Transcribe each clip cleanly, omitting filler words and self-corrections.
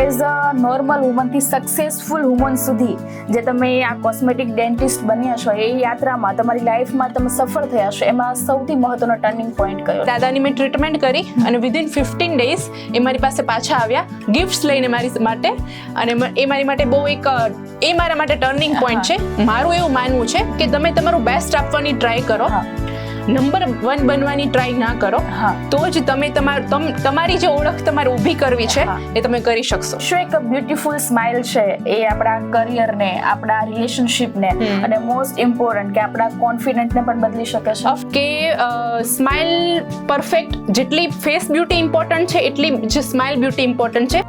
As a normal વુમનથી successful woman સુધી જે તમે આ કોસ્મેટિક ડેન્ટિસ્ટ બન્યા છો એ યાત્રામાં તમારી લાઈફમાં તમે સફળ થયા છો, એમાં સૌથી મહત્વનો ટર્નિંગ પોઈન્ટ કયો? દાદાની મેં ટ્રીટમેન્ટ કરી અને વિધિન 15 ડેઝ એ મારી પાસે પાછા આવ્યા ગિફ્ટ્સ લઈને મારી માટે, અને એ મારી માટે બહુ એ મારા માટે ટર્નિંગ પોઈન્ટ છે. મારું એવું માનવું છે કે તમે તમારું બેસ્ટ આપવાની ટ્રાય કરો, નંબર 1 બનવાની ટ્રાય ના કરો, તો જ તમે તમારી જે ઓળખ તમારે ઊભી કરવી છે એ તમે કરી શકશો. શું એક બ્યુટીફુલ સ્માઇલ છે એ આપણા કરિયરને, આપણા રિલેશનશિપને અને મોસ્ટ ઇમ્પોર્ટન્ટ કે આપણા કોન્ફિડન્સને પણ બદલી શકે છે? કે સ્માઇલ પરફેક્ટ, જેટલી ફેસ બ્યુટી ઇમ્પોર્ટન્ટ છે એટલી જ સ્માઇલ બ્યુટી ઇમ્પોર્ટન્ટ છે.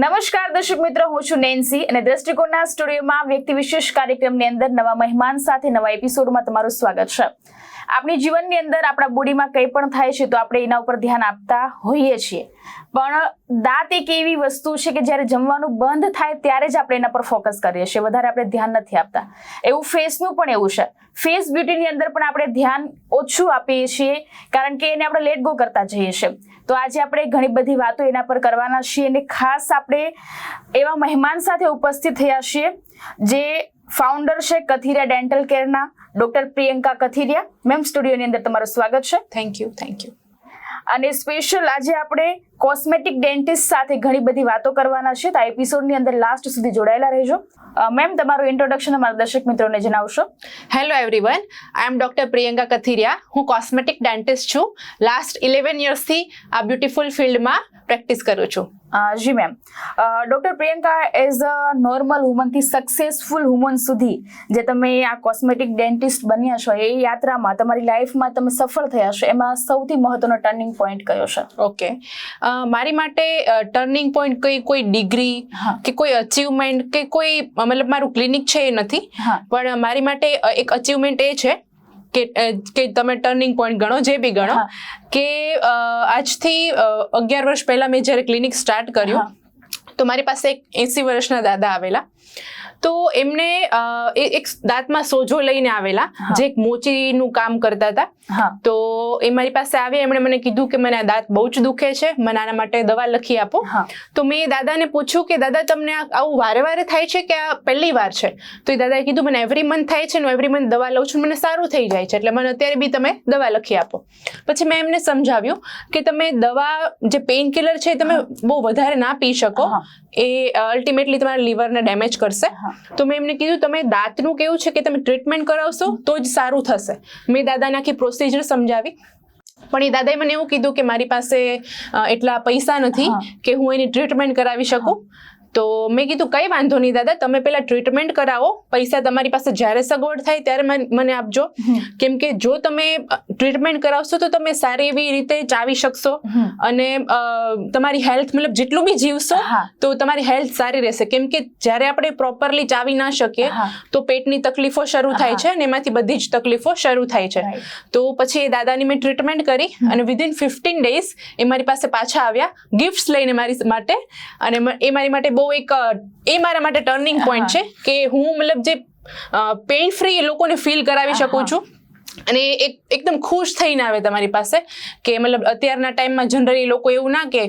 નમસ્કાર દર્શક મિત્રો, હું છું નેન્સી અને દ્રષ્ટિકોણના સ્ટુડિયોમાં વ્યક્તિ વિશેષ કાર્યક્રમની અંદર નવા મહેમાન સાથે નવા એપિસોડમાં તમારું સ્વાગત છે. આપણી જીવનની અંદર આપણા બોડીમાં કંઈ પણ થાય છે તો આપણે એના ઉપર ધ્યાન આપતા હોઈએ છીએ, પણ દાંત એક એવી વસ્તુ છે કે જ્યારે જમવાનું બંધ થાય ત્યારે જ આપણે એના પર ફોકસ કરીએ છીએ, વધારે આપણે ધ્યાન નથી આપતા. એવું ફેસનું પણ એવું છે. ફેસ બ્યુટીની અંદર પણ આપણે ધ્યાન ઓછું આપીએ છીએ કારણ કે એને આપણે લેટ ગો કરતા જઈએ છીએ. તો આજે આપણે ઘણી બધી વાતો એના પર કરવાના છીએ અને ખાસ આપણે એવા મહેમાન સાથે ઉપસ્થિત થયા છીએ જે ફાઉન્ડર છે કથિરિયા ડેન્ટલ કેરના, ડોક્ટર પ્રિયંકા કથિરિયા. મેમ, સ્ટુડિયોની અંદર તમારું સ્વાગત છે. Thank you. અને સ્પેશિયલ આજે આપણે કોસ્મેટિક ડેન્ટિસ્ટ સાથે ઘણી બધી વાતો કરવાના છે, તો આ એપિસોડની અંદર લાસ્ટ સુધી જોડાયેલા રહેજો. મેમ, તમારું ઇન્ટ્રોડક્શન અમારા દર્શક મિત્રોને જણાવશો? Hello everyone, I am doctor Priyanka Kathiriya. હું કોસ્મેટિક ડેન્ટિસ્ટ છું. લાસ્ટ 11 યર્સથી આ બ્યુટીફુલ ફિલ્ડમાં પ્રેક્ટિસ કરું છું. જી ma'am. Doctor Priyanka, as a normal વુમનથી સક્સેસફુલ વુમન સુધી જે તમે આ કોસ્મેટિક ડેન્ટિસ્ટ બન્યા છો એ યાત્રામાં તમારી લાઈફમાં તમે સફળ થયા છો, એમાં સૌથી મહત્વનો ટર્નિંગ પોઈન્ટ કયો છે? ઓકે, મારી માટે ટર્નિંગ પોઈન્ટ કોઈ ડિગ્રી કે કોઈ અચીવમેન્ટ કે કોઈ મતલબ મારું ક્લિનિક છે એ નથી, પણ મારી માટે એક અચીવમેન્ટ એ છે કે તમે ટર્નિંગ પોઈન્ટ ગણો, જે બી ગણો, કે આજથી 11 વર્ષ પહેલા મેં જ્યારે ક્લિનિક સ્ટાર્ટ કર્યું તો મારી પાસે એક 80 વર્ષના દાદા આવેલા. તો એમને એક દાંતમાં સોજો લઈને આવેલા, જે એક મોચીનું કામ કરતા હતા. તો એ મારી પાસે આવ્યા, એમણે મને કીધું કે મને આ દાંત બહુ જ દુખે છે, મને આના માટે દવા લખી આપો. તો મેં દાદાને પૂછ્યું કે દાદા, તમને આવું વારે વારે થાય છે કે આ પહેલી વાર છે? તો એ દાદાએ કીધું મને એવરી મંથ થાય છે ને, એવરી મંથ દવા લઉં છું, મને સારું થઈ જાય છે, એટલે મને અત્યારે બી તમે દવા લખી આપો. પછી મેં એમને સમજાવ્યું કે તમે દવા, જે પેઇન કિલર છે, તમે બહુ વધારે ના પી શકો, એ અલ્ટિમેટલી તમારા લીવરને ડેમેજ કરશે. તો મેં એમને કીધું તમે દાંતનું કેવું છે કે તમે ટ્રીટમેન્ટ કરાવશો તો જ સારું થશે. મેં દાદાને આખી પ્રોસિજર સમજાવી, પણ એ દાદાએ મને એવું કીધું કે મારી પાસે એટલા પૈસા નથી કે હું એની ટ્રીટમેન્ટ કરાવી શકું. તો મેં કીધું કંઈ વાંધો નહીં દાદા, તમે પહેલાં ટ્રીટમેન્ટ કરાવો, પૈસા તમારી પાસે જ્યારે સગવડ થાય ત્યારે મને આપજો. કેમ કે જો તમે ટ્રીટમેન્ટ કરાવશો તો તમે સારી એવી રીતે ચાવી શકશો અને તમારી હેલ્થ, મતલબ જેટલું બી જીવશો તો તમારી હેલ્થ સારી રહેશે. કેમ કે જ્યારે આપણે પ્રોપરલી ચાવી ના શકીએ તો પેટની તકલીફો શરૂ થાય છે અને એમાંથી બધી જ તકલીફો શરૂ થાય છે. તો પછી એ દાદાની મેં ટ્રીટમેન્ટ કરી અને વિધિન 15 ડેઝ એ મારી પાસે પાછા આવ્યા ગિફ્ટ્સ લઈને મારી માટે, અને એ મારી માટે એ મારા માટે ટર્નિંગ પોઈન્ટ છે કે હું મતલબ જે પેઇન ફ્રી લોકોને ફીલ કરાવી શકું છું અને એકદમ ખુશ થઈને આવે તમારી પાસે. કે મતલબ અત્યારના ટાઈમમાં જનરલી લોકો એવું ના કે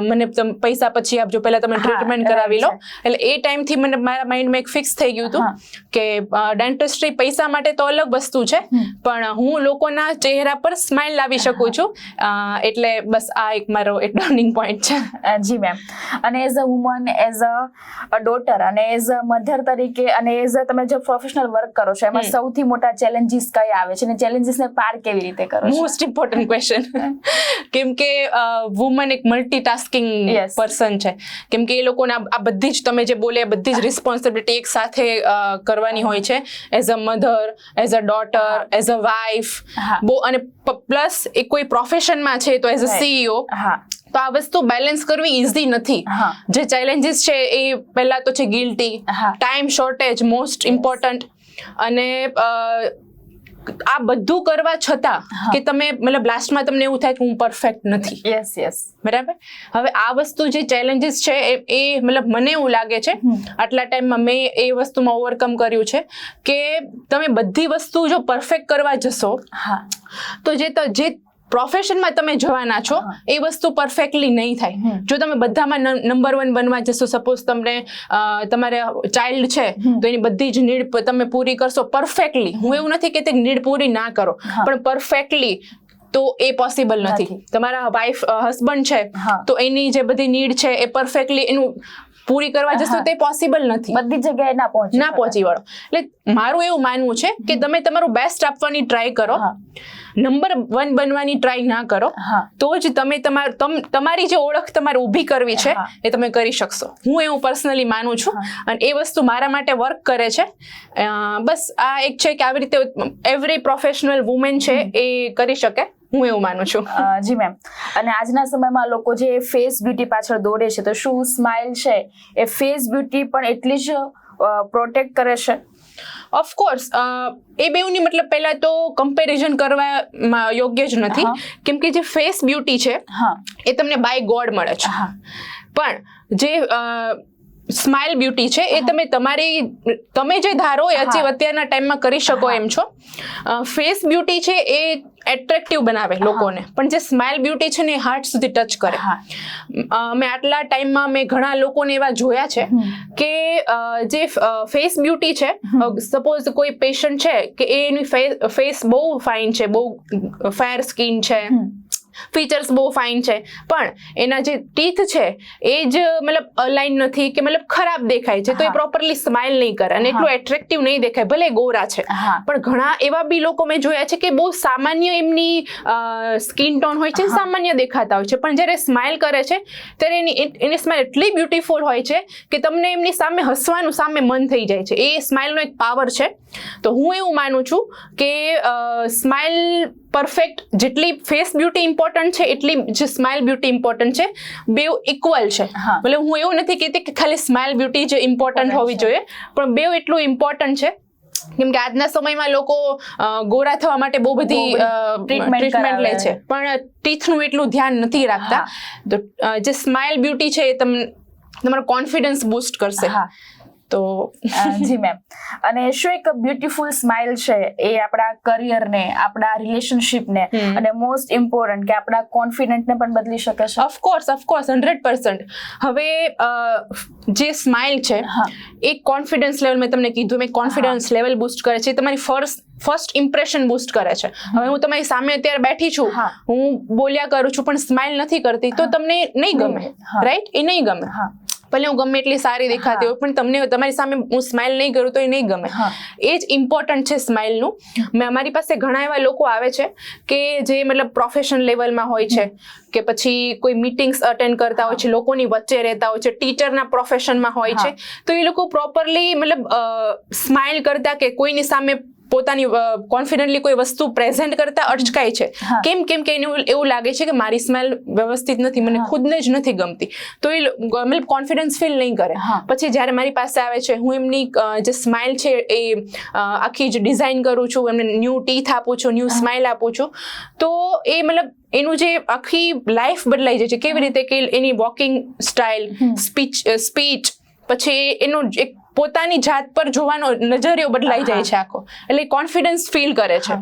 મને પૈસા પછી આપજો, પહેલા તમે ટ્રીટમેન્ટ કરાવી લો. એટલે એ ટાઈમથી મને મારા માઇન્ડમાં એક ફિક્સ થઈ ગયું હતું કે ડેન્ટિસ્ટ્રી પૈસા માટે તો અલગ વસ્તુ છે, પણ હું લોકોના ચહેરા પર સ્માઇલ લાવી શકું છું. એટલે બસ આ એક મારો એક ટર્નિંગ પોઈન્ટ છે. જી મેમ. અને as a woman, as a daughter અને એઝ અ મધર તરીકે અને એઝ અ તમે જે પ્રોફેશનલ વર્ક કરો છો એમાં સૌથી મોટા ચેલેન્જીસ કઈ આવે છે અને ચેલેન્જીસને પાર કેવી રીતે કરો છો? Most important question. કેમ કે વુમન એક મલ્ટીટાસ્કિંગ પર્સન છે. કેમ કે એ લોકોને આ બધી જ તમે જે બોલે બધી જ રિસ્પોન્સિબિલિટી એક સાથે કરવાની હોય છે, as a mother, as a daughter, as a wife, અને પ્લસ એ કોઈ પ્રોફેશનમાં છે તો એઝ અ CEO. તો આ વસ્તુ બેલેન્સ કરવી ઇઝી નથી. જે ચેલેન્જીસ છે એ પહેલા તો છે guilty, time shortage most important, અને આ બધું કરવા છતાં કે તમે મતલબ લાસ્ટમાં તમને એવું થાય કે હું પરફેક્ટ નથી. યસ. બરાબર. હવે આ વસ્તુ જે ચેલેન્જીસ છે એ મતલબ મને એવું લાગે છે આટલા ટાઈમમાં મેં એ વસ્તુમાં ઓવરકમ કર્યું છે કે તમે બધી વસ્તુ જો પરફેક્ટ કરવા જશો તો જે પ્રોફેશનમાં તમે જવાના છો એ વસ્તુ પરફેક્ટલી નહીં થાય. જો તમે બધામાં નંબર 1 બનવા જશો, સપોઝ તમને તમારે ચાઇલ્ડ છે તો એની બધી જ નીડ તમે પૂરી કરશો પરફેક્ટલી. હું એવું નથી કે તે નીડ પૂરી ના કરો, પણ પરફેક્ટલી તો એ પોસિબલ નથી. તમારા વાઇફ હસબન્ડ છે તો એની જે બધી નીડ છે એ પરફેક્ટલી એનું પૂરી કરવા જશો તે પોસિબલ નથી. બધી જગ્યાએ ના પહોંચી વળો. એટલે મારું એવું માનવું છે કે તમે તમારું બેસ્ટ આપવાની ટ્રાય કરો, નંબર 1 બનવાની ટ્રાય ના કરો, તો જ તમે તમારી જે ઓળખ તમારે ઊભી કરવી છે એ તમે કરી શકશો. હું એવું પર્સનલી માનું છું અને એ વસ્તુ મારા માટે વર્ક કરે છે. બસ આ એક છે કે આવી રીતે એવરી પ્રોફેશનલ વુમેન છે એ કરી શકે, હું એવું માનું છું. જી મેમ. અને આજના સમયમાં લોકો જે ફેસ બ્યુટી પાછળ દોડે છે, તો શું સ્માઇલ છે એ ફેસ બ્યુટી પણ એટલી જ પ્રોટેક્ટ કરે છે? ઓફકોર્સ એ બેઉની મતલબ પહેલા તો કમ્પેરિઝન કરવા યોગ્ય જ નથી, કેમ કે જે ફેસ બ્યુટી છે એ તમને બાય ગોડ મળે છે, પણ જે સ્માઇલ બ્યુટી છે એ તમે જે ધારો એ અત્યારના ટાઈમમાં કરી શકો એમ છો. ફેસ બ્યુટી છે એ એટ્રેક્ટિવ બનાવે લોકોને, પણ જે સ્માઇલ બ્યુટી છે ને એ હાર્ટ સુધી ટચ કરે. મેં આટલા ટાઈમમાં મેં ઘણા લોકોને એવા જોયા છે કે જે ફેસ બ્યુટી છે, સપોઝ કોઈ પેશન્ટ છે કે એની ફેસ બહુ ફાઇન છે, બહુ ફેર સ્કિન છે, ફીચર્સ બહુ ફાઇન છે, પણ એના જે ટીથ છે એ જ મતલબ અલાઇન નથી કે મતલબ ખરાબ દેખાય છે, તો એ પ્રોપરલી સ્માઇલ નહીં કરે અને એટલું એટ્રેક્ટિવ નહીં દેખાય, ભલે ગોરા છે. પણ ઘણા એવા બી લોકો મેં જોયા છે કે બહુ સામાન્ય એમની સ્કિન ટોન હોય છે, સામાન્ય દેખાતા હોય છે, પણ જ્યારે સ્માઇલ કરે છે ત્યારે એની સ્માઇલ એટલી બ્યુટીફુલ હોય છે કે તમને એમની સામે હસવાનું સામે મન થઈ જાય છે. એ સ્માઇલનો એક પાવર છે. તો હું એવું માનું છું કે સ્માઇલ પરફેક્ટ, જેટલી ફેસ બ્યુટી ઇમ્પોર્ટન્ટ છે એટલી જે સ્માઇલ બ્યુટી ઇમ્પોર્ટન્ટ છે, બેઉ ઇક્વલ છે. એટલે હું એવું નથી કહેતી કે ખાલી સ્માઇલ બ્યુટી જ ઇમ્પોર્ટન્ટ હોવી જોઈએ, પણ બેઉ એટલું ઇમ્પોર્ટન્ટ છે. કેમ કે આજના સમયમાં લોકો ગોરા થવા માટે બહુ બધી ટ્રીટમેન્ટ લે છે, પણ ટીથનું એટલું ધ્યાન નથી રાખતા. તો જે સ્માઇલ બ્યુટી છે એ તમારો કોન્ફિડન્સ બૂસ્ટ કરશે. તો જી મેમ. અને શું એક બ્યુટીફુલ સ્માઇલ છે એ આપણા કરિયરને, આપણા રિલેશનશિપને અને મોસ્ટ ઇમ્પોર્ટન્ટ કે આપણા કોન્ફિડન્ટને પણ બદલી શકે છે? ઓફકોર્સ 100%. હવે જે સ્માઇલ છે એ કોન્ફિડન્સ લેવલ, મેં તમને કીધું, મેં કોન્ફિડન્સ લેવલ બૂસ્ટ કરે છે, તમારી ફર્સ્ટ ઇમ્પ્રેશન બૂસ્ટ કરે છે. હવે હું તમારી સામે અત્યારે બેઠી છું, હું બોલ્યા કરું છું પણ સ્માઇલ નથી કરતી, તો તમને નહીં ગમે, રાઈટ? એ નહીં ગમે. ભલે હું ગમે એટલી સારી દેખાતી હોય, પણ તમને તમારી સામે હું સ્માઇલ નહીં કરું તો એ નહીં ગમે. એ જ ઇમ્પોર્ટન્ટ છે સ્માઇલનું. અમારી પાસે ઘણા એવા લોકો આવે છે કે જે મતલબ પ્રોફેશન લેવલમાં હોય છે, કે પછી કોઈ મીટિંગ્સ અટેન્ડ કરતા હોય છે, લોકોની વચ્ચે રહેતા હોય છે, ટીચરના પ્રોફેશનમાં હોય છે, તો એ લોકો પ્રોપરલી મતલબ સ્માઇલ કરતા કે કોઈની સામે પોતાની કોન્ફિડન્ટલી કોઈ વસ્તુ પ્રેઝન્ટ કરતા અચકાય છે. કેમ કે એને એવું લાગે છે કે મારી સ્માઇલ વ્યવસ્થિત નથી, મને ખુદને જ નથી ગમતી, તો એ મતલબ કોન્ફિડન્સ ફીલ નહીં કરે. પછી જ્યારે મારી પાસે આવે છે, હું એમની જે સ્માઇલ છે એ આખી જ ડિઝાઇન કરું છું, એમને ન્યૂ ટીથ આપું છું, ન્યૂ સ્માઇલ આપું છું, તો એ મતલબ એનું જે આખી લાઈફ બદલાઈ જાય છે. કેવી રીતે કે એની વોકિંગ સ્ટાઇલ, સ્પીચ, પછી એનું એક પોતાની જાત પર જોવાનો નજરિયો બદલાઈ જાય છે આખો, એટલે કોન્ફિડન્સ ફીલ કરે છે.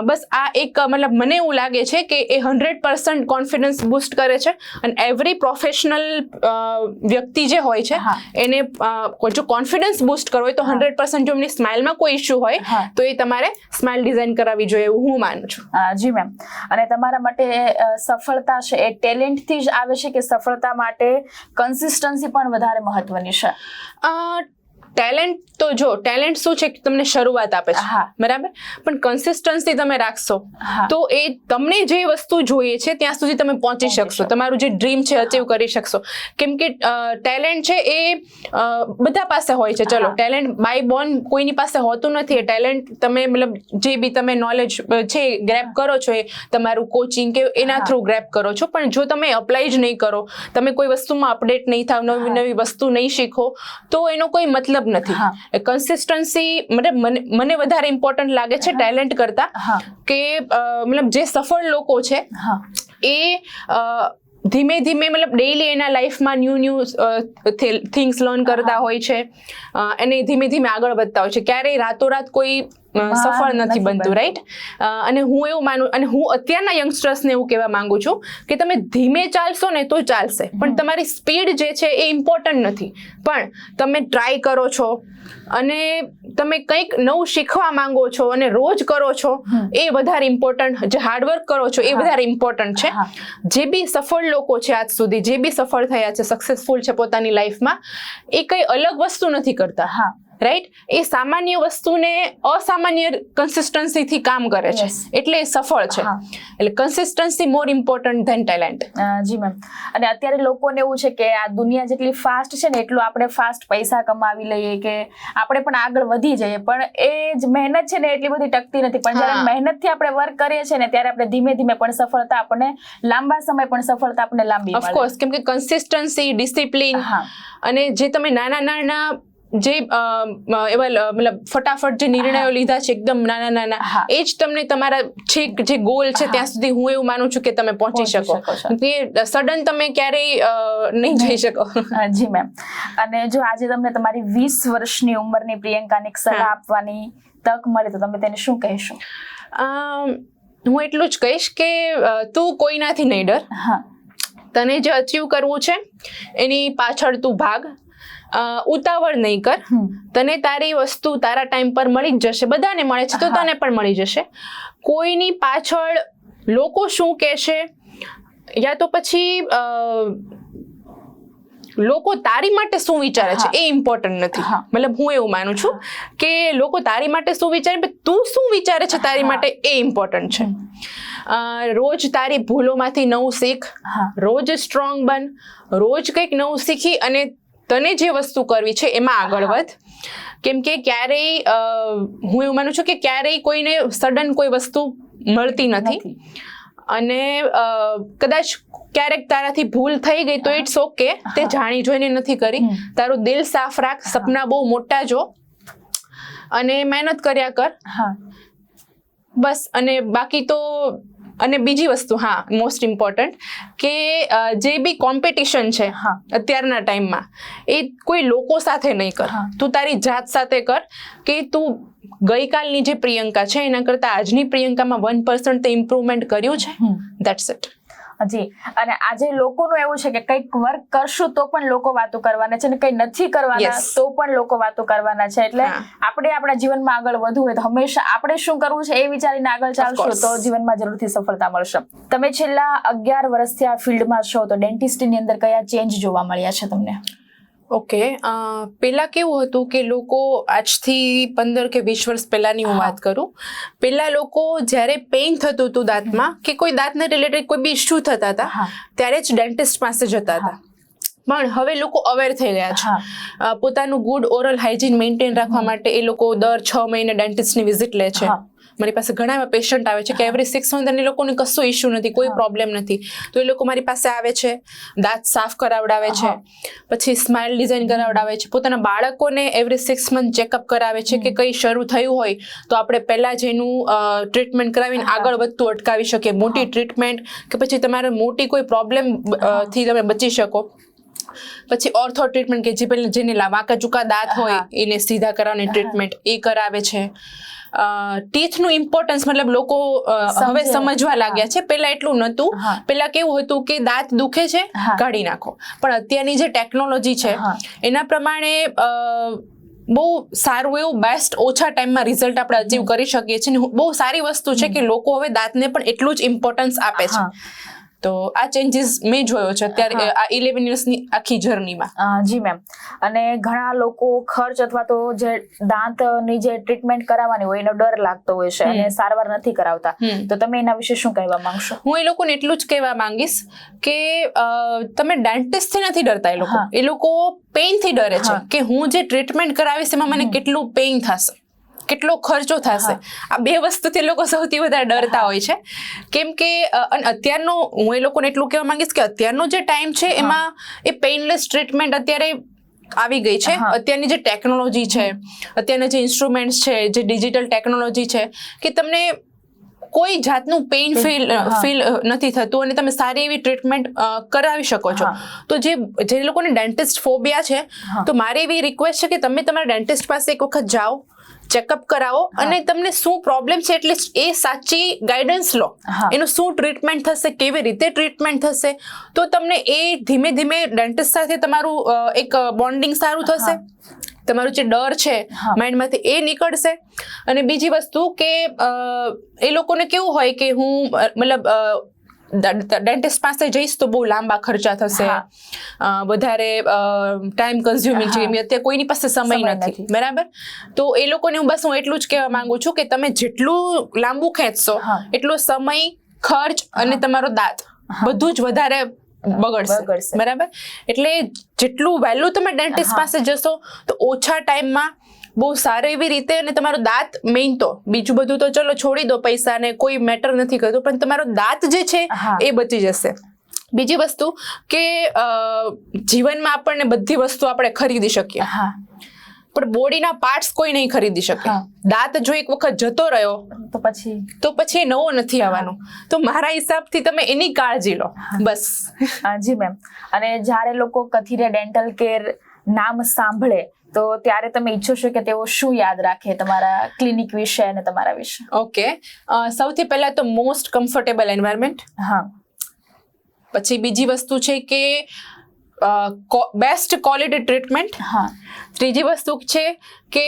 બસ આ એક મતલબ મને એવું લાગે છે કે એ 100% કોન્ફિડન્સ બૂસ્ટ કરે છે. અને એવરી પ્રોફેશનલ વ્યક્તિ જે હોય છે એને જો કોન્ફિડન્સ બૂસ્ટ કરવો હોય તો 100% જો એમની સ્માઇલમાં કોઈ ઇશ્યુ હોય તો એ તમારે સ્માઇલ ડિઝાઇન કરાવવી જોઈએ, એવું હું માનું છું. જી મેમ. અને તમારા માટે સફળતા છે એ ટેલેન્ટથી જ આવે છે કે સફળતા માટે કન્સિસ્ટન્સી પણ વધારે મહત્વની છે? ટેલેન્ટ તો જો ટેલેન્ટ શું છે કે તમને શરૂઆત આપે છે, બરાબર, પણ કન્સિસ્ટન્સી તમે રાખશો તો એ તમને જે વસ્તુ જોઈએ છે ત્યાં સુધી તમે પહોંચી શકશો, તમારું જે ડ્રીમ છે અચીવ કરી શકશો. કેમ કે ટેલેન્ટ છે એ બધા પાસે હોય છે. ચલો, ટેલેન્ટ બાય બોર્ન કોઈની પાસે હોતું નથી. એ ટેલેન્ટ તમે મતલબ જે બી તમે નોલેજ છે ગ્રેપ કરો છો, એ તમારું કોચિંગ કે એના થ્રુ ગ્રેપ કરો છો. પણ જો તમે અપ્લાય જ નહીં કરો, તમે કોઈ વસ્તુમાં અપડેટ નહીં થાવ, નવી નવી વસ્તુ નહીં શીખો, તો એનો કોઈ મતલબ નથી. કન્સિસ્ટન્સી મતલબ મને વધારે ઇમ્પોર્ટન્ટ લાગે છે ટેલેન્ટ કરતા. કે મતલબ જે સફળ લોકો છે એ ધીમે ધીમે મતલબ ડેઈલી એના લાઈફમાં ન્યૂ થિંગ્સ લર્ન કરતા હોય છે અને ધીમે ધીમે આગળ વધતા હોય છે. ક્યારેય રાતોરાત કોઈ સફળ નથી બનતું, રાઈટ? અને હું એવું માનું, અને હું અત્યારના યંગસ્ટર્સને એવું કહેવા માંગુ છું કે તમે ધીમે ચાલશો ને તો ચાલશે, પણ તમારી સ્પીડ જે છે એ ઇમ્પોર્ટન્ટ નથી. પણ તમે ટ્રાય કરો છો અને તમે કંઈક નવું શીખવા માંગો છો અને રોજ કરો છો, એ વધારે ઇમ્પોર્ટન્ટ. જે હાર્ડવર્ક કરો છો એ વધારે ઇમ્પોર્ટન્ટ છે. જે બી સફળ લોકો છે આજ સુધી, જે બી સફળ થયા છે, સક્સેસફુલ છે પોતાની લાઈફમાં, એ કઈ અલગ વસ્તુ નથી કરતા, રાઈટ? એ સામાન્ય વસ્તુને અસામાન્ય કન્સિસ્ટન્સીથી કામ કરે છે, એટલે એ સફળ છે. એટલે consistency more important than talent. જી મેમ. અને અત્યારે લોકોને એવું છે કે આ દુનિયા જેટલી ફાસ્ટ છે ને એટલું આપણે ફાસ્ટ પૈસા કમાવી લઈએ, કે આપણે પણ આગળ વધી જઈએ, પણ એ જ મહેનત છે ને એટલી બધી ટકતી નથી. પણ જ્યારે મહેનતથી આપણે વર્ક કરીએ છીએ ને ત્યારે આપણે ધીમે ધીમે પણ સફળતા આપણને લાંબા સમય પણ સફળતા આપણને લાંબી મળે. ઓફકોર્સ, કેમ કે કન્સિસ્ટન્સી, ડિસિપ્લિન અને જે તમે નાના જે એવા મતલબ ફટાફટ જે નિર્ણયો લીધા છે એકદમ નાના, એ જ તમને તમારા છેક જે ગોલ છે ત્યાં સુધી હું એવું માનું છું કે તમે પહોંચી શકો. એ સડન તમે ક્યારેય નહીં જઈ શકો. જી મેમ. અને જો આજે તમને તમારી 20 વર્ષની ઉંમરની પ્રિયંકાને એક સલાહ આપવાની તક મળે તો તમે તેને શું કહેશો? હું એટલું જ કહીશ કે તું કોઈનાથી નહીં ડર. તને જે અચીવ કરવું છે એની પાછળ તું ભાગ. ઉતાવળ નહીં કર. તને તારી વસ્તુ તારા ટાઈમ પર મળી જ જશે. બધાને મળે છે તો તને પણ મળી જશે. કોઈની પાછળ લોકો શું કહેશે, યા તો પછી લોકો તારી માટે શું વિચારે છે એ ઇમ્પોર્ટન્ટ નથી. મતલબ હું એવું માનું છું કે લોકો તારી માટે શું વિચારે, તું શું વિચારે છે તારી માટે, એ ઇમ્પોર્ટન્ટ છે. રોજ તારી ભૂલોમાંથી નવું શીખ, રોજ સ્ટ્રોંગ બન, રોજ કંઈક નવું શીખી અને તને જે વસ્તુ કરવી છે એમાં આગળ વધ. કેમ કે ક્યારેય હું એવું માનું છું કે ક્યારેય કોઈને સડન કોઈ વસ્તુ મળતી નથી. અને કદાચ ક્યારેક તારાથી ભૂલ થઈ ગઈ તો ઇટ્સ ઓકે, તે જાણી જોઈને નથી કરી. તારું દિલ સાફ રાખ, સપના બહુ મોટા જો અને મહેનત કર્યા કર, બસ. અને બાકી તો અને બીજી વસ્તુ, મોસ્ટ ઇમ્પોર્ટન્ટ, કે જે બી કોમ્પિટિશન છે અત્યારના ટાઈમમાં, એ કોઈ લોકો સાથે નહીં કર. તું તારી જાત સાથે કર કે તું ગઈકાલની જે પ્રિયંકા છે એના કરતા આજની પ્રિયંકામાં 1% તે ઇમ્પ્રુવમેન્ટ કર્યું છે. That's it. જી. અને આજે લોકોનું એવું છે કે કંઈક વર્ક કરશું તો પણ લોકો વાતો કરવાના છે, ને કંઈ નથી કરવાના તો પણ લોકો વાતો કરવાના છે. એટલે આપણે આપણા જીવનમાં આગળ વધવું હોય તો હંમેશા આપણે શું કરવું છે એ વિચારીને આગળ ચાલશું તો જીવનમાં જરૂરથી સફળતા મળશે. તમે છેલ્લા 11 વર્ષથી આ ફિલ્ડમાં છો, તો ડેન્ટિસ્ટની અંદર કયા ચેન્જ જોવા મળ્યા છે તમને? ઓકે. પહેલા કેવું હતું કે લોકો, આજથી 15 કે 20 વર્ષ પહેલાની હું વાત કરું, પહેલા લોકો જ્યારે પેઇન થતું હતું દાંતમાં કે કોઈ દાંતને રિલેટેડ કોઈ બી ઇશ્યુ થતા હતા ત્યારે જ ડેન્ટિસ્ટ પાસે જતા હતા. પણ હવે લોકો અવેર થઈ ગયા છે. પોતાનું ગુડ ઓરલ હાઇજીન મેન્ટેન રાખવા માટે એ લોકો દર 6 મહિને ડેન્ટિસ્ટની વિઝિટ લે છે. મારી પાસે ઘણા એવા પેશન્ટ આવે છે કે એવરી 6 મંથ એ લોકોને કશું ઇશ્યુ નથી, કોઈ પ્રોબ્લેમ નથી, તો એ લોકો મારી પાસે આવે છે, દાંત સાફ કરાવડાવે છે, પછી સ્માઇલ ડિઝાઇન કરાવડાવે છે, પોતાના બાળકોને એવરી 6 મંથ ચેકઅપ કરાવે છે કે કંઈ શરૂ થયું હોય તો આપણે પહેલાં જ એનું ટ્રીટમેન્ટ કરાવીને આગળ વધતું અટકાવી શકીએ. મોટી ટ્રીટમેન્ટ કે પછી તમારે મોટી કોઈ પ્રોબ્લેમ થી તમે બચી શકો. પછી ઓર્થો ટ્રીટમેન્ટ કે જે પેલા જેને વાંકા ચૂકા દાંત હોય એને સીધા કરવાની ટ્રીટમેન્ટ એ કરાવે છે. ટીથનું ઇમ્પોર્ટન્સ મતલબ લોકો હવે સમજવા લાગ્યા છે. પહેલા એટલું નહોતું. પહેલા કેવું હતું કે દાંત દુખે છે, કાઢી નાખો. પણ અત્યારની જે ટેકનોલોજી છે એના પ્રમાણે બહુ સારું એવું બેસ્ટ ઓછા ટાઈમમાં રિઝલ્ટ આપણે અચીવ કરી શકીએ છીએ. બહુ સારી વસ્તુ છે કે લોકો હવે દાંતને પણ એટલું જ ઇમ્પોર્ટન્સ આપે છે. તો આ ચેન્જીસ મેં જોયો છે અત્યારે આ 11 યર્સની આખી જર્નીમાં. જી મેમ. અને ઘણા લોકો ખર્ચ અથવા તો જે દાંતની જે ટ્રીટમેન્ટ કરાવવાની હોય એનો ડર લાગતો હોય છે અને સારવાર નથી કરાવતા, તો તમે એના વિશે શું કહેવા માંગશો? હું એ લોકોને એટલું જ કહેવા માંગીશ કે તમે ડેન્ટિસ્ટથી નથી ડરતા. એ લોકો પેઇનથી ડરે છે કે હું જે ટ્રીટમેન્ટ કરાવીશ એમાં મને કેટલું પેઇન થશે, કેટલો ખર્ચો થશે. આ બે વસ્તુથી લોકો સૌથી વધારે ડરતા હોય છે. કેમ કે અને અત્યારનો હું એ લોકોને એટલું કહેવા માંગીશ કે અત્યારનો જે ટાઈમ છે એમાં એ પેઇનલેસ ટ્રીટમેન્ટ અત્યારે આવી ગઈ છે. અત્યારની જે ટેકનોલોજી છે, અત્યારના જે ઇન્સ્ટ્રુમેન્ટ્સ છે, જે ડિજિટલ ટેકનોલોજી છે, કે તમને કોઈ જાતનું પેઇન ફીલ નથી થતું અને તમે સારી એવી ટ્રીટમેન્ટ કરાવી શકો છો. તો જે લોકોને ડેન્ટિસ્ટ ફોબિયા છે, તો મારી એવી રિક્વેસ્ટ છે કે તમે તમારા ડેન્ટિસ્ટ પાસે એક વખત જાઓ, ચેકઅપ કરાવો અને તમને શું પ્રોબ્લેમ છે એટલે એ સાચી ગાઈડન્સ લો. એનું શું ટ્રીટમેન્ટ થશે, કેવી રીતે ટ્રીટમેન્ટ થશે, તો તમને એ ધીમે ધીમે ડેન્ટિસ્ટ સાથે તમારું એક બોન્ડિંગ સારું થશે. તમારું જે ડર છે માઇન્ડમાંથી એ નીકળશે. અને બીજી વસ્તુ કે એ લોકોને કેવું હોય કે હું મતલબ ડેન્ટિસ્ટ પાસે જઈશ તો બહુ લાંબા ખર્ચા થશે, વધારે ટાઈમ કન્ઝ્યુમિંગ છે, અત્યારે કોઈની પાસે સમય નથી, બરાબર. તો એ લોકોને હું એટલું જ કહેવા માંગુ છું કે તમે જેટલું લાંબુ ખેંચશો એટલો સમય, ખર્ચ અને તમારો દાંત બધું જ વધારે બગડશે, બરાબર. એટલે જેટલું વહેલું તમે ડેન્ટિસ્ટ પાસે જશો તો ઓછા ટાઈમમાં બહુ સારી એવી રીતે, અને તમારો દાંત મેઇન, તો બીજું બધું તો ચલો છોડી દો, પૈસા ને કોઈ મેટર નથી કરતું, પણ તમારો દાંત જે છે એ બચી જશે. બીજી વસ્તુ કે જીવનમાં આપણને બધી વસ્તુ આપણે ખરીદી શકીએ, પણ બોડીના પાર્ટ્સ કોઈ નહીં ખરીદી શકે. દાંત જો એક વખત જતો રહ્યો તો પછી એ નવો નથી આવવાનો. તો મારા હિસાબથી તમે એની કાળજી લો, બસ. જી મેમ. અને જ્યારે લોકો કથિરા ડેન્ટલ કેર નામ સાંભળે તો ત્યારે તમે ઈચ્છો છો કે તેઓ શું યાદ રાખે તમારા ક્લિનિક વિશે અને તમારા વિશે? ઓકે, સૌથી પહેલા તો મોસ્ટ કમ્ફર્ટેબલ એન્વાયરમેન્ટ. પછી બીજી વસ્તુ છે કે બેસ્ટ ક્વોલિટી ટ્રીટમેન્ટ. ત્રીજી વસ્તુ છે કે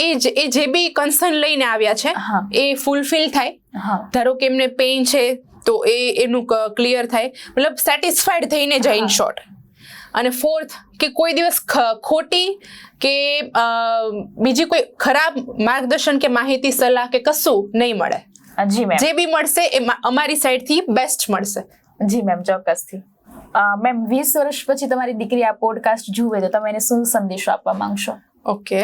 એ જે બી કન્સર્ન લઈને આવ્યા છે એ ફૂલફિલ થાય. ધારો કે એમને પેઇન છે તો એનું ક્લિયર થાય, મતલબ સેટિસ્ફાઈડ થઈને જાય, ઇન શોર્ટ. અને ફોર્થ કે કોઈ દિવસ ખોટી કે બીજી કોઈ ખરાબ માર્ગદર્શન કે માહિતી, સલાહ કે કશું નહીં મળે. જી મેમ. જે બી મળશે એ અમારી સાઈડથી બેસ્ટ મળશે. જી મેમ, ચોક્કસથી. મેમ, 20 વર્ષ પછી તમારી દીકરી આ પોડકાસ્ટ જુએ તો તમે એને શું સંદેશો આપવા માંગશો? ઓકે,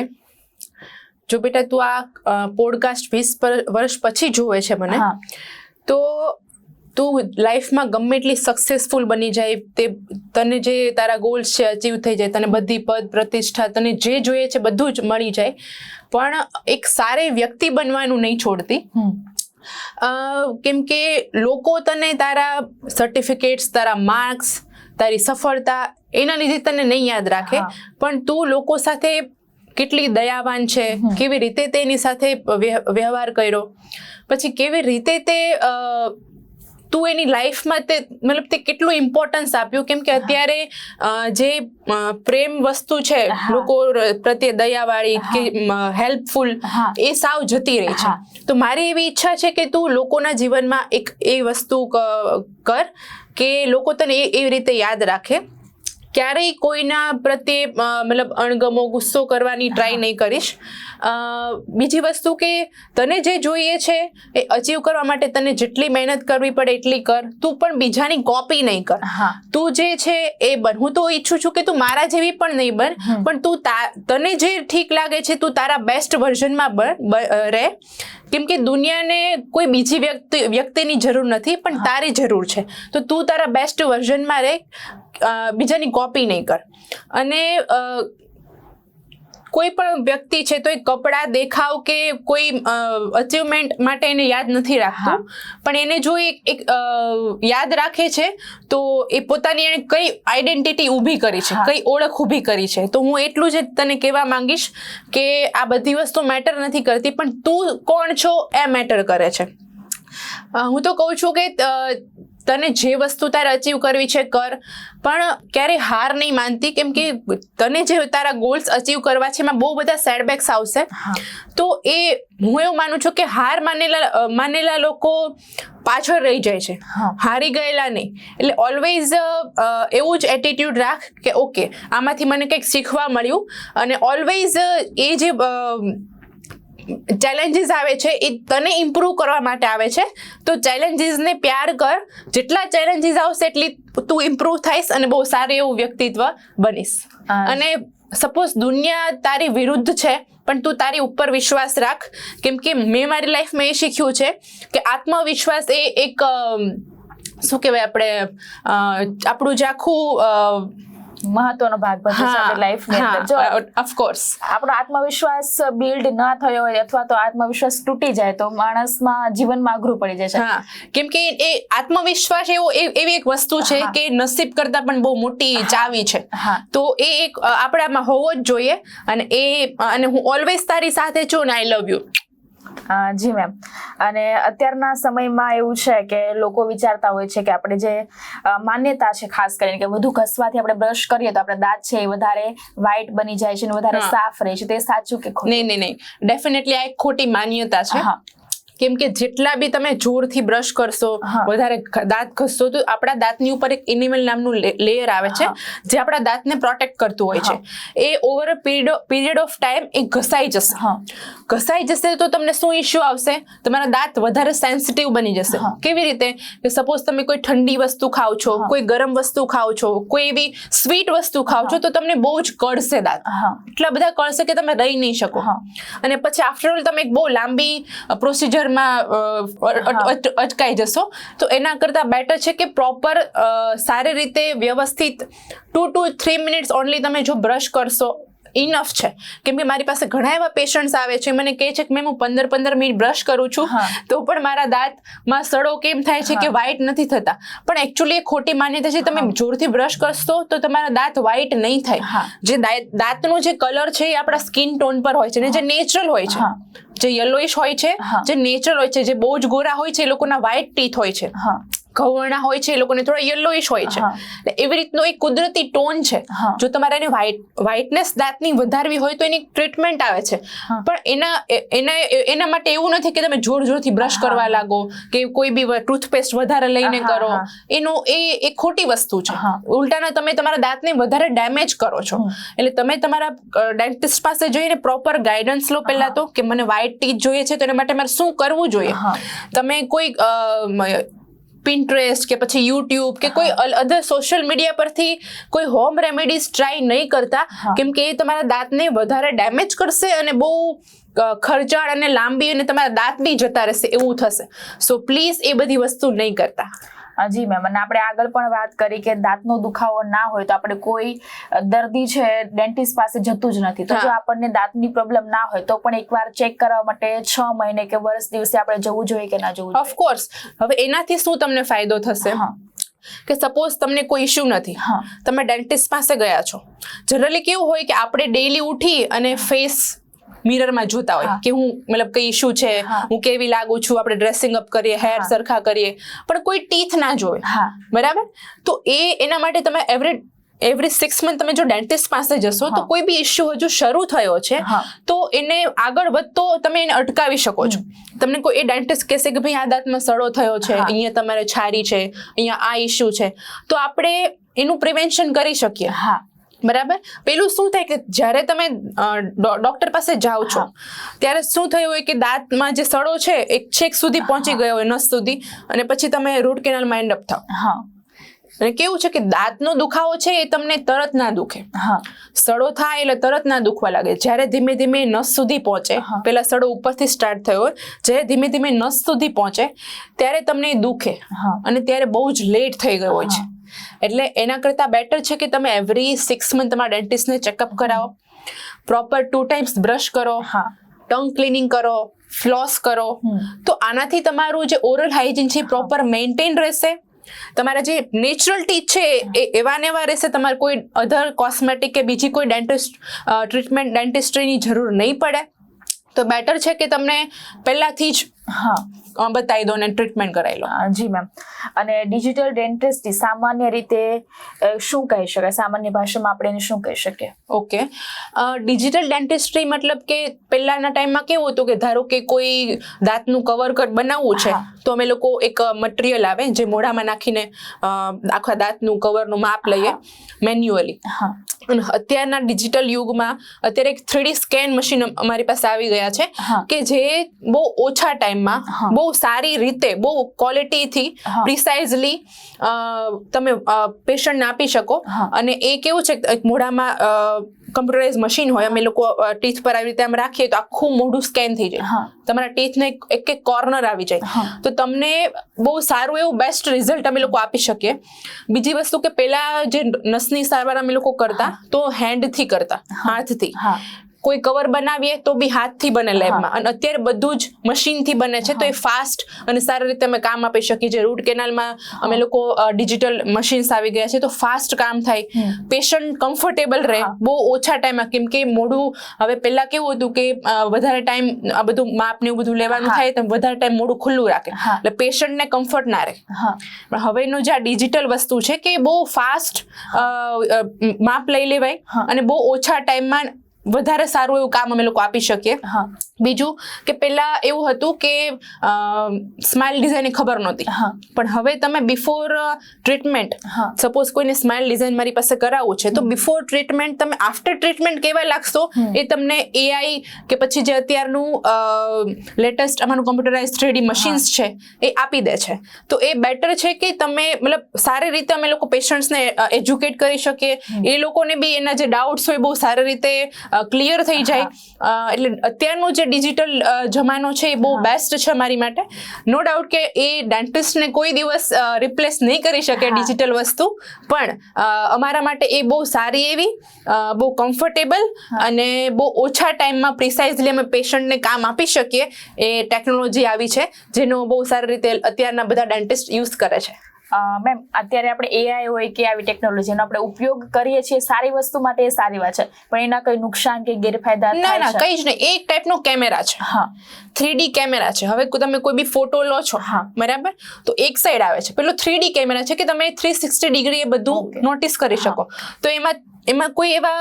જો બેટા તું આ પોડકાસ્ટ 20 વર્ષ પછી જુએ છે મને, તો તું લાઈફમાં ગમે એટલી સક્સેસફુલ બની જાય, તને જે તારા ગોલ્સ છે અચીવ થઈ જાય, તને બધી પદ પ્રતિષ્ઠા, તને જે જોઈએ છે બધું જ મળી જાય, પણ એક સારી વ્યક્તિ બનવાનું નહીં છોડતી. કેમ કે લોકો તને તારા સર્ટિફિકેટ્સ, તારા માર્ક્સ, તારી સફળતા એના લીધે તને નહીં યાદ રાખે, પણ તું લોકો સાથે કેટલી દયાવાન છે, કેવી રીતે તેની સાથે વ્યવહાર કર્યો, પછી કેવી રીતે તે તું એની લાઈફમાં તે મતલબ તે કેટલું ઇમ્પોર્ટન્સ આપ્યું. કેમ કે અત્યારે જે પ્રેમ વસ્તુ છે, લોકો પ્રત્યે દયાવાળી કે હેલ્પફુલ, એ સાવ જતી રહી છે. તો મારી એવી ઈચ્છા છે કે તું લોકોના જીવનમાં એક એ વસ્તુ કર કે લોકો તને એવી રીતે યાદ રાખે. ક્યારેય કોઈના પ્રત્યે મતલબ અણગમો, ગુસ્સો કરવાની ટ્રાય નહીં કરીશ. બીજી વસ્તુ કે તને જે જોઈએ છે એ અચીવ કરવા માટે તને જેટલી મહેનત કરવી પડે એટલી કર. તું પણ બીજાની કોપી નહીં કર. તું જે છે એ બન. હું તો ઈચ્છું છું કે તું મારા જેવી પણ નહીં બન, પણ તું તને જે ઠીક લાગે છે તું તારા બેસ્ટ વર્ઝનમાં રહે. કેમ કે દુનિયાને કોઈ બીજી વ્યક્તિની જરૂર નથી, પણ તારી જરૂર છે. તો તું તારા બેસ્ટ વર્ઝનમાં રહે, બીજાની કોપી નહીં કર. અને કોઈ પણ વ્યક્તિ છે તો એ કપડાં, દેખાવ કે કોઈ અચીવમેન્ટ માટે એને યાદ નથી રાખતું, પણ એને જો એક યાદ રાખે છે તો એ પોતાની એને કઈ આઈડેન્ટિટી ઊભી કરી છે, કઈ ઓળખ ઊભી કરી છે. તો હું એટલું જ તને કહેવા માંગીશ કે આ બધી વસ્તુ મેટર નથી કરતી, પણ તું કોણ છો એ મેટર કરે છે. હું તો કહું છું કે તને જે વસ્તુ તારે અચીવ કરવી છે કર, પણ ક્યારે હાર નહીં માનતી, કેમ કે તને જે તારા ગોલ્સ અચીવ કરવા છે એમાં બહુ બધા સેટબેક્સ આવશે. તો એ હું એવું માનું છું કે હાર માનેલા લોકો પાછળ રહી જાય છે, હારી ગયેલા નહીં. એટલે ઓલવેઝ એવું જ એટીટ્યુડ રાખ કે ઓકે આમાંથી મને કંઈક શીખવા મળ્યું, અને ઓલવેઝ એ જે ચેલેન્જીસ આવે છે એ તને ઇમ્પ્રૂવ કરવા માટે આવે છે. તો ચેલેન્જીસને પ્યાર કર, જેટલા ચેલેન્જીસ આવશે એટલી તું ઇમ્પ્રૂવ થઈશ અને બહુ સારું એવું વ્યક્તિત્વ બનીશ. અને સપોઝ દુનિયા તારી વિરુદ્ધ છે પણ તું તારી ઉપર વિશ્વાસ રાખ, કેમ કે મેં મારી લાઈફમાં એ શીખ્યું છે કે આત્મવિશ્વાસ એ એક શું કહેવાય, આપણે આપણું જે આખું મહત્વનો ભાગ ભજવે છે આપણી લાઈફની અંદર. જો ઓફકોર્સ આપણો આત્મવિશ્વાસ બિલ્ડ ન થયો હોય અથવા તો આત્મવિશ્વાસ તૂટી જાય તો માણસમાં જીવનમાં અઘરું પડી જાય છે. કેમ કે એ આત્મવિશ્વાસ એવી એક વસ્તુ છે કે નસીબ કરતા પણ બહુ મોટી ચાવી છે. તો એ એક આપણામાં હોવો જ જોઈએ. અને હું ઓલવેઝ તારી સાથે છું ને આઈ લવ યુ. G ma'am. અને અત્યારના સમયમાં એવું છે કે લોકો વિચારતા હોય છે કે આપણે જે માન્યતા છે ખાસ કરીને કે વધુ ઘસવાથી આપણે બ્રશ કરીએ તો આપણે દાંત છે એ વધારે વ્હાઈટ બની જાય છે અને વધારે સાફ રહે છે. તે સાચું કે ખોટું? નહીં, ડેફિનેટલી આ એક ખોટી માન્યતા છે. કેમ કે જેટલા બી તમે જોરથી બ્રશ કરશો, વધારે દાંત ઘસશો, તો આપણા દાંતની ઉપર એક ઇનેમલ નામનું લેયર આવે છે જે આપણા દાંતને પ્રોટેક્ટ કરતું હોય છે. એ over a period of time એ ઘસાઈ જશે તો તમને શું ઇશ્યુ આવશે? તમારા દાંત વધારે સેન્સિટિવ બની જશે. કેવી રીતે? કે સપોઝ તમે કોઈ ઠંડી વસ્તુ ખાઓ છો, કોઈ ગરમ વસ્તુ ખાઓ છો, કોઈ એવી સ્વીટ વસ્તુ ખાઓ છો, તો તમને બહુ જ કળશે દાંત, એટલા બધા કળશે કે તમે રહી નહીં શકો. અને પછી આફ્ટર ઓલ તમે એક બહુ લાંબી પ્રોસિજર અટકાઈ જશો. તો એના કરતા બેટર છે કે પ્રોપર સારી રીતે વ્યવસ્થિત 2 to 3 મિનિટ્સ ઓનલી તમે જો બ્રશ કરશો ઇનફ છે. કેમ કે મારી પાસે ઘણા એવા પેશન્ટ્સ આવે છે, મને કહે છે કે મેં હું 15 મિનિટ બ્રશ કરું છું તો પણ મારા દાંતમાં સડો કેમ થાય છે કે વ્હાઈટ નથી થતા. પણ એકચ્યુઅલી એ ખોટી માન્યતા છે. તમે જોરથી બ્રશ કરશો તો તમારા દાંત વ્હાઈટ નહીં થાય. જે દાંતનો જે કલર છે એ આપણા સ્કિન ટોન પર હોય છે ને જે નેચરલ હોય છે, જે યલોઇશ હોય છે, જે નેચરલ હોય છે. જે બહુ જ ગોરા હોય છે એ લોકોના વ્હાઈટ ટીથ હોય છે, ઘઉંના હોય છે એ લોકોને થોડા યલોઇશ હોય છે. એવી રીતનો એક કુદરતી ટોન છે. જો તમારે એને વ્હાઇટનેસ દાંતની વધારવી હોય તો એની ટ્રીટમેન્ટ આવે છે. પણ એના માટે એવું નથી કે તમે જોરથી બ્રશ કરવા લાગો કે કોઈ બી ટૂથપેસ્ટ વધારે લઈને કરો. એ ખોટી વસ્તુ છે. ઉલટાના તમે તમારા દાંતને વધારે ડેમેજ કરો છો. એટલે તમે તમારા ડેન્ટિસ્ટ પાસે જઈને પ્રોપર ગાઈડન્સ લો પહેલા તો, કે મને વ્હાઇટ ટીથ જોઈએ છે તો એના માટે મારે શું કરવું જોઈએ. તમે કોઈ પિન્ટરેસ્ટ કે પછી યુટ્યુબ કે કોઈ અધર સોશિયલ મીડિયા પરથી કોઈ હોમ રેમેડીઝ ટ્રાય નહીં કરતા, કેમ કે એ તમારા દાંતને વધારે ડેમેજ કરશે અને બહુ ખર્ચાળ અને લાંબી અને તમારા દાંત બી જતા રહેશે એવું થશે. સો પ્લીઝ એ બધી વસ્તુ નહીં કરતા. જી મેમ. અને આપણે આગળ પણ વાત કરી કે દાંતનો દુખાવો ના હોય તો આપણે કોઈ દર્દી છે ડેન્ટિસ્ટ પાસે જતું જ નથી. તો જો આપણને દાંતની પ્રોબ્લેમ ના હોય તો પણ એકવાર ચેક કરવા માટે 6 મહિને કે વર્ષ દિવસે આપણે જવું જોઈએ કે ના જવું જોઈએ? ઓફકોર્સ. હવે એનાથી શું તમને ફાયદો થશે કે સપોઝ તમને કોઈ ઇશ્યુ નથી, તમે ડેન્ટિસ્ટ પાસે ગયા છો. જનરલી કેવું હોય કે આપણે ડેઈલી ઉઠી અને ફેસ મિરરમાં જોતા હોય કે હું મતલબ કઈ ઇશ્યુ છે, હું કેવી લાગુ છું, આપણે ડ્રેસિંગ અપ કરીએ, હેર સરખા કરીએ, પણ કોઈ ટીથ ના જોવે. બરાબર? તો એના માટે તમે એવરી 6 મંથ તમે જો ડેન્ટિસ્ટ પાસે જશો તો કોઈ બી ઇશ્યુ હજુ શરૂ થયો છે તો એને આગળ વધતો તમે એને અટકાવી શકો છો. તમને કોઈ એ ડેન્ટિસ્ટ કહેશે કે ભાઈ આ દાંતમાં સડો થયો છે, અહીંયા તમારે છારી છે, અહીંયા આ ઇશ્યુ છે, તો આપણે એનું પ્રિવેન્શન કરી શકીએ. બરાબર? પેલું શું થાય કે જ્યારે તમે ડોક્ટર પાસે જાઓ છો ત્યારે શું થયું હોય કે દાંતમાં જે સડો છે એક છેક સુધી પહોંચી ગયો હોય, નસ સુધી, અને પછી તમે રૂટ કેનાલમાં એન્ડ અપ થાવ. અને કેવું છે કે દાંતનો દુખાવો છે એ તમને તરત ના દુખે. સડો થાય એટલે તરત ના દુખવા લાગે. જ્યારે ધીમે ધીમે નસ સુધી પહોંચે, પેલા સડો ઉપરથી સ્ટાર્ટ થયો હોય, જ્યારે ધીમે ધીમે નસ સુધી પહોંચે ત્યારે તમને દુખે અને ત્યારે બહુ જ લેટ થઈ ગયો હોય છે. એટલે એના કરતાં બેટર છે કે તમે એવરી 6 મંથ તમારા ડેન્ટિસ્ટને ચેકઅપ કરાવો, પ્રોપર 2 ટાઈમ્સ બ્રશ કરો, ટંગ ક્લિનિંગ કરો, ફ્લોસ કરો. તો આનાથી તમારું જે ઓરલ હાઇજીન છે પ્રોપર મેન્ટેન રહેશે. તમારા જે નેચરલ ટીથ છે એ એવા ને એવા રહેશે. તમારે કોઈ અધર કોસ્મેટિક કે બીજી કોઈ ડેન્ટિસ્ટ્રીની જરૂર નહીં પડે. તો બેટર છે કે તમને પહેલાથી જ બતાવી દો અને ટ્રીટમેન્ટ કરાવી લો. જી મેમ. અને ડિજિટલ ડેન્ટિસ્ટ્રી સામાન્ય રીતે શું કહી શકાય, સામાન્ય ભાષામાં આપણે એને શું કહી શકીએ? ઓકે, ડિજિટલ ડેન્ટિસ્ટ્રી મતલબ કે પહેલાના ટાઈમમાં કેવું હતું કે ધારો કે કોઈ દાંતનું કવર કટ બનાવવું છે તો અમે લોકો એક મટીરિયલ આવે જે મોઢામાં નાખીને આખા દાંતનું કવરનું માપ લઈએ મેન્યુઅલી. અને અત્યારના ડિજિટલ યુગમાં અત્યારે એક 3D સ્કેન મશીન અમારી પાસે આવી ગયા છે કે જે બહુ ઓછા ટાઈમમાં બહુ સારી રીતે બહુ ક્વોલિટીથી પ્રિસાઇઝલી તમે પેશન્ટને આપી શકો. અને એ કેવું છે મોઢામાં કમ્પ્યુટરાઇઝ મશીન હોય, અમે લોકો ટીથ પર આવી રીતે આમ રાખીએ તો આખું મોઢું સ્કેન થઈ જાય, તમારા ટીથને એક એક કોર્નર આવી જાય, તો તમને બહુ સારું એવું બેસ્ટ રિઝલ્ટ અમે લોકો આપી શકીએ. બીજી વસ્તુ કે પેલા જે નસની સારવાર અમે લોકો કરતા તો હેન્ડથી કરતા, હાથથી. કોઈ કવર બનાવીએ તો બી હાથથી બને લેબમાં, અને અત્યારે બધું જ મશીનથી બને છે, તો એ ફાસ્ટ અને સારી રીતે અમે કામ આપી શકીએ. જે રૂટ કેનાલમાં અમે લોકો ડિજિટલ મશીન્સ આવી ગયા છે તો ફાસ્ટ કામ થાય, પેશન્ટ કમ્ફર્ટેબલ રહે બહુ ઓછા ટાઈમમાં. કેમ કે મોઢું હવે પહેલા કેવું હતું કે વધારે ટાઈમ આ બધું માપ ને એવું બધું લેવાનું થાય તો વધારે ટાઈમ મોઢું ખુલ્લું રાખે, એટલે પેશન્ટને કમ્ફર્ટ ના રહે. પણ હવેનું જે આ ડિજિટલ વસ્તુ છે કે બહુ ફાસ્ટ માપ લઈ લેવાય અને બહુ ઓછા ટાઈમમાં વધારે સારું એવું કામ અમે લોકો આપી શકીએ. બીજું કે પેલા એવું હતું કે સ્માઇલ ડિઝાઇન ખબર નહોતી, પણ હવે તમે બિફોર ટ્રીટમેન્ટ, સપોઝ કોઈને સ્માઇલ ડિઝાઇન મારી પાસે કરાવવું છે તો બિફોર ટ્રીટમેન્ટ તમે આફ્ટર ટ્રીટમેન્ટ કેવા લાગશો એ તમને એઆઈ કે પછી જે અત્યારનું લેટેસ્ટ અમારું કમ્પ્યુટરાઇઝ 3D મશીન્સ છે એ આપી દે છે. તો એ બેટર છે કે તમે મતલબ સારી રીતે અમે લોકો પેશન્ટ્સને એજ્યુકેટ કરી શકીએ, એ લોકોને બી એના જે ડાઉટ્સ હોય બહુ સારી રીતે ક્લિયર થઈ જાય. એટલે અત્યારનું જે ડિજિટલ જમાનો છે એ બહુ બેસ્ટ છે મારી માટે. નો ડાઉટ કે એ ડેન્ટિસ્ટને કોઈ દિવસ રિપ્લેસ નહીં કરી શકે ડિજિટલ વસ્તુ, પણ અમારા માટે એ બહુ સારી એવી, બહુ કમ્ફર્ટેબલ અને બહુ ઓછા ટાઈમમાં પ્રિસાઇઝલી અમે પેશન્ટને કામ આપી શકીએ એ ટેકનોલોજી આવી છે, જેનો બહુ સારી રીતે અત્યારના બધા ડેન્ટિસ્ટ યુઝ કરે છે. મેમ, અત્યારે આપણે એઆઈ હોય કે આવી ટેકનોલોજીનો આપણે ઉપયોગ કરીએ છીએ સારી વસ્તુ માટે, એ સારી વાત છે, પણ એના કઈ નુકસાન કે ગેરફાયદા થાય છે? ના, કઈ જ નહીં. એક ટાઈપનો કેમેરા છે, 3D કેમેરા છે. હવે તમે કોઈ બી ફોટો લો છો બરાબર, તો એક સાઈડ આવે છે પેલો 3D કેમેરા છે કે તમે 360 ડિગ્રી એ બધું નોટિસ કરી શકો. તો એમાં કોઈ એવા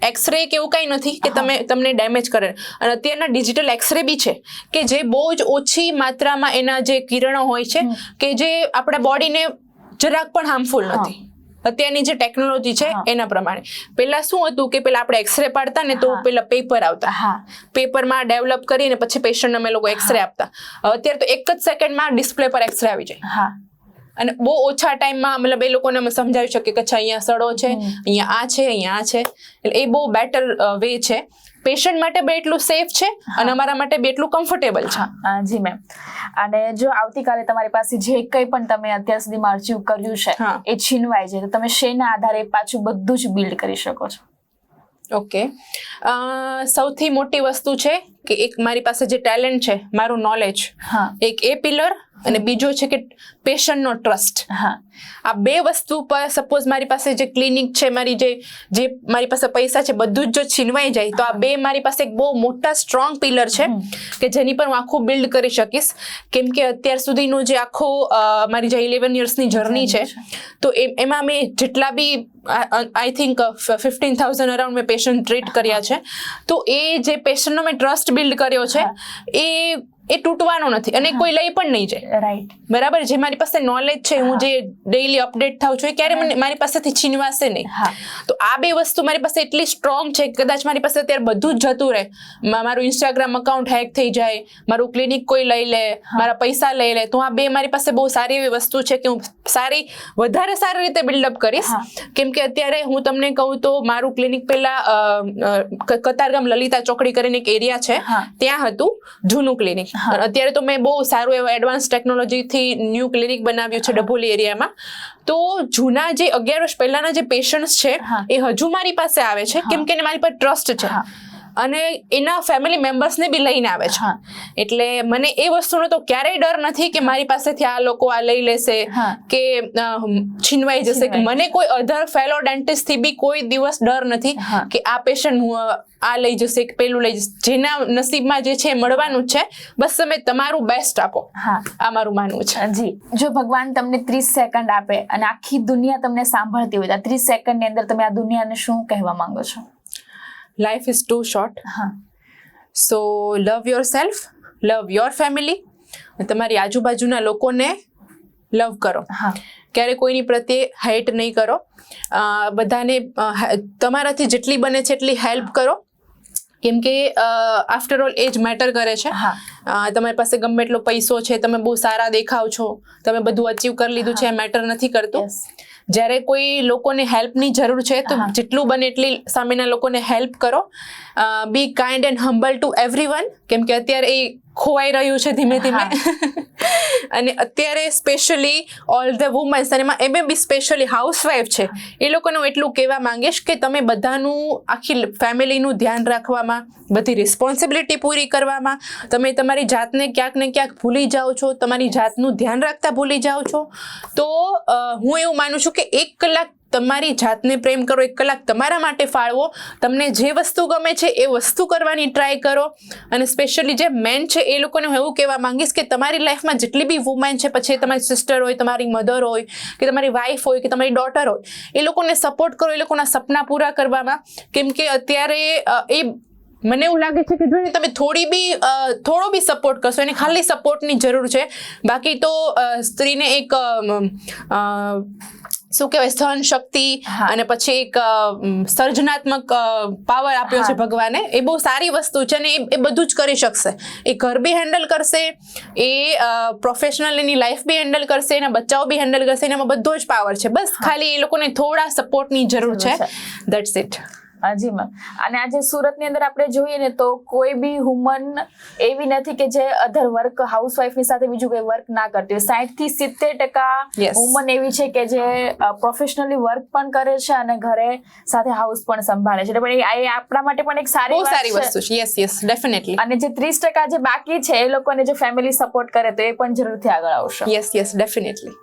એક્સરે કે એવું કંઈ નથી કે તમને ડેમેજ કરે. અને અત્યારના ડિજિટલ એક્સરે બી છે કે જે બહુ જ ઓછી માત્રામાં એના જે કિરણો હોય છે કે જે આપણા બોડીને જરાક પણ હાર્મફુલ નથી. અત્યારની જે ટેકનોલોજી છે એના પ્રમાણે. પેલા શું હતું કે પેલા આપણે એક્સરે પાડતા ને તો પેલા પેપર આવતા, પેપરમાં ડેવલપ કરીને પછી પેશન્ટ અમે લોકો એક્સરે આપતા. અત્યારે તો એક જ સેકન્ડમાં ડિસ્પ્લે પર એક્સરે આવી જાય, અને બહુ ઓછા ટાઈમમાં મતલબ એ લોકોને અમે સમજાવી શકીએ કે અચ્છા અહીંયા સડો છે, અહીંયા આ છે, અહીંયા આ છે. એટલે એ બહુ બેટર વે છે. પેશન્ટ માટે બે એટલું સેફ છે અને અમારા માટે બે એટલું કમ્ફર્ટેબલ છે. જી મેમ. અને જો આવતીકાલે તમારી પાસે જે કંઈ પણ તમે અત્યાર સુધીમાં અચીવ કર્યું છે એ છીનવાઈ જાય તો તમે શેના આધારે પાછું બધું જ બિલ્ડ કરી શકો છો? ઓકે, સૌથી મોટી વસ્તુ છે કે એક મારી પાસે જે ટેલેન્ટ છે, મારું નોલેજ, એક એ પિલર, અને બીજો છે કે પેશન્ટનો ટ્રસ્ટ. આ બે વસ્તુ પર સપોઝ મારી પાસે જે ક્લિનિક છે, મારી જે મારી પાસે પૈસા છે, બધું જ જો છીનવાઈ જાય તો આ બે મારી પાસે એક બહુ મોટા સ્ટ્રોંગ પિલર છે કે જેની પર હું આખું બિલ્ડ કરી શકીશ. કેમ કે અત્યાર સુધીનું જે આખું મારી જે 11 યર્સની જર્ની છે તો એમાં મેં જેટલા બી આઈ થિંક 15,000 અરાઉન્ડ મેં પેશન્ટ ટ્રીટ કર્યા છે. તો એ જે પેશન્ટનો મેં ટ્રસ્ટ બિલ્ડ કર્યો છે એ તૂટવાનો નથી અને કોઈ લઈ પણ નહીં જાય. રાઈટ, બરાબર. જે મારી પાસે નોલેજ છે, હું જે ડેઈલી અપડેટ થાઉં છું, એ ક્યારે મારી પાસેથી છીનવાશે નહીં. તો આ બે વસ્તુ મારી પાસે એટલી સ્ટ્રોંગ છે કે કદાચ મારી પાસે અત્યારે બધું જ જતું રહે, મારું ઇન્સ્ટાગ્રામ અકાઉન્ટ હેક થઈ જાય, મારું ક્લિનિક કોઈ લઈ લે, મારા પૈસા લઈ લે, તો આ બે મારી પાસે બહુ સારી એવી વસ્તુ છે કે હું વધારે સારી રીતે બિલ્ડઅપ કરીશ. કેમ કે અત્યારે હું તમને કહું તો મારું ક્લિનિક પહેલા કતારગામ લલિતા ચોકડી કરીને એક એરિયા છે ત્યાં હતું જૂનું ક્લિનિક. અત્યારે તો મેં બહુ સારું એવું એડવાન્સ ટેકનોલોજીથી ન્યૂ ક્લિનિક બનાવ્યું છે ડભોલી એરિયામાં. તો જૂના જે 11 વર્ષ પહેલાના જે પેશન્ટ્સ છે એ હજુ મારી પાસે આવે છે કેમ કે મારી પર ટ્રસ્ટ છે. અને એના ફેમિલી મેમ્બર્સને બી લઈને આવે છે. એટલે મને એ વસ્તુનો તો ક્યારેય ડર નથી કે મારી પાસેથી આ લોકો આ લઈ લેશે કે છીનવાઈ જશે. કે મને કોઈ અધર ફેલો ડેન્ટિસ્ટ થી બી કોઈ દિવસ ડર નથી કે આ પેશન્ટ આ લઈ જશે કે પેલું લઈ જશે. જેના નસીબમાં જે છે મળવાનું જ છે. બસ તમે તમારું બેસ્ટ આપો. આ મારું માનવું છે. જી, જો ભગવાન તમને 30 સેકન્ડ આપે અને આખી દુનિયા તમને સાંભળતી હોય તો 30 સેકન્ડની અંદર તમે આ દુનિયાને શું કહેવા માંગો છો? Life is too short. So love yourself, love your family. તમારી આજુબાજુના લોકોને લવ કરો. ક્યારે કોઈની પ્રત્યે હેટ નહીં કરો. બધાને તમારાથી જેટલી બને છે એટલી હેલ્પ કરો. કેમ કે આફ્ટર ઓલ એ જ મેટર કરે છે. તમારી પાસે ગમે એટલો પૈસો છે, તમે બહુ સારા દેખાવ છો, તમે બધું અચીવ કરી લીધું છે, એ મેટર નથી કરતું. જ્યારે કોઈ લોકોને હેલ્પની જરૂર છે તો જેટલું બને એટલી સામેના લોકોને હેલ્પ કરો. Be kind and humble to everyone. કેમ કે અત્યારે એ ખોવાઈ રહ્યું છે ધીમે ધીમે. અને અત્યારે સ્પેશિયલી ઓલ ધ વુમન્સ, અને એમાં એમ બી સ્પેશિયલી હાઉસવાઈફ છે, એ લોકોને હું એટલું કહેવા માંગીશ કે તમે બધાનું આખી ફેમિલીનું ધ્યાન રાખવામાં, બધી રિસ્પોન્સિબિલિટી પૂરી કરવામાં તમે તમારી જાતને ક્યાંક ને ક્યાંક ભૂલી જાઓ છો, તમારી જાતનું ધ્યાન રાખતા ભૂલી જાઓ છો. તો હું એવું માનું છું કે 1 કલાક તમારી જાતને પ્રેમ કરો, 1 કલાક તમારા માટે ફાળવો. તમને જે વસ્તુ ગમે છે એ વસ્તુ કરવાની ટ્રાય કરો. અને સ્પેશિયલી જે મેન છે એ લોકોને હું એવું કહેવા માંગીશ કે તમારી લાઈફમાં જેટલી બી વુમેન છે, પછી તમારી સિસ્ટર હોય, તમારી મધર હોય, કે તમારી વાઈફ હોય, કે તમારી ડોટર હોય, એ લોકોને સપોર્ટ કરો, એ લોકોના સપના પૂરા કરવામાં. કેમ કે અત્યારે એ મને એવું લાગે છે કે જો તમે થોડો બી સપોર્ટ કરશો, એને ખાલી સપોર્ટની જરૂર છે. બાકી તો સ્ત્રીને એક શું કહેવાય, સહન શક્તિ અને પછી એક સર્જનાત્મક પાવર આપ્યો છે ભગવાને. એ બહુ સારી વસ્તુ છે અને એ બધું જ કરી શકશે. એ ઘર બી હેન્ડલ કરશે, એ પ્રોફેશનલ એની લાઈફ બી હેન્ડલ કરશે, એના બચ્ચાઓ બી હેન્ડલ કરશે. એનામાં બધો જ પાવર છે. બસ ખાલી એ લોકોને થોડા સપોર્ટની જરૂર છે. That's it. જી મેમ. અને આજે સુરતની અંદર આપણે જોઈએ ને તો કોઈ બી વુમન એવી નથી કે જે અધર વર્ક, હાઉસવાઈફની સાથે બીજું કોઈ વર્ક ના કરતી હોય. 60 થી 70% વુમન એવી છે કે જે પ્રોફેશનલી વર્ક પણ કરે છે અને ઘરે સાથે હાઉસ પણ સંભાળે છે. એટલે એ આપણા માટે પણ એક સારી વસ્તુ છે. Yes definitely. અને જે 30% જે બાકી છે એ લોકોને જે ફેમિલી સપોર્ટ કરે તો એ પણ જરૂરથી આગળ આવશે. Yes definitely.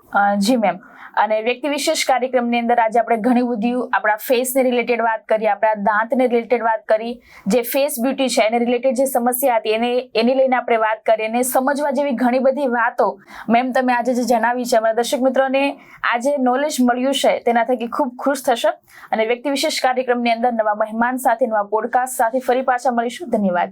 જી મેમ. અને વ્યક્તિ વિશેષ કાર્યક્રમની અંદર આજે આપણે ઘણી બધી આપણા ફેસને રિલેટેડ વાત કરી, આપણા દાંતને રિલેટેડ વાત કરી, જે ફેસ બ્યુટી છે એને રિલેટેડ જે સમસ્યા હતી એની લઈને આપણે વાત કરી. અને સમજવા જેવી ઘણી બધી વાતો મેમ તમે આજે જે જણાવી છે, અમારા દર્શક મિત્રોને આજે નોલેજ મળ્યું છે તેના થકી ખૂબ ખુશ થશે. અને વ્યક્તિ વિશેષ કાર્યક્રમની અંદર નવા મહેમાન સાથે, નવા પોડકાસ્ટ સાથે ફરી પાછા મળીશું. ધન્યવાદ.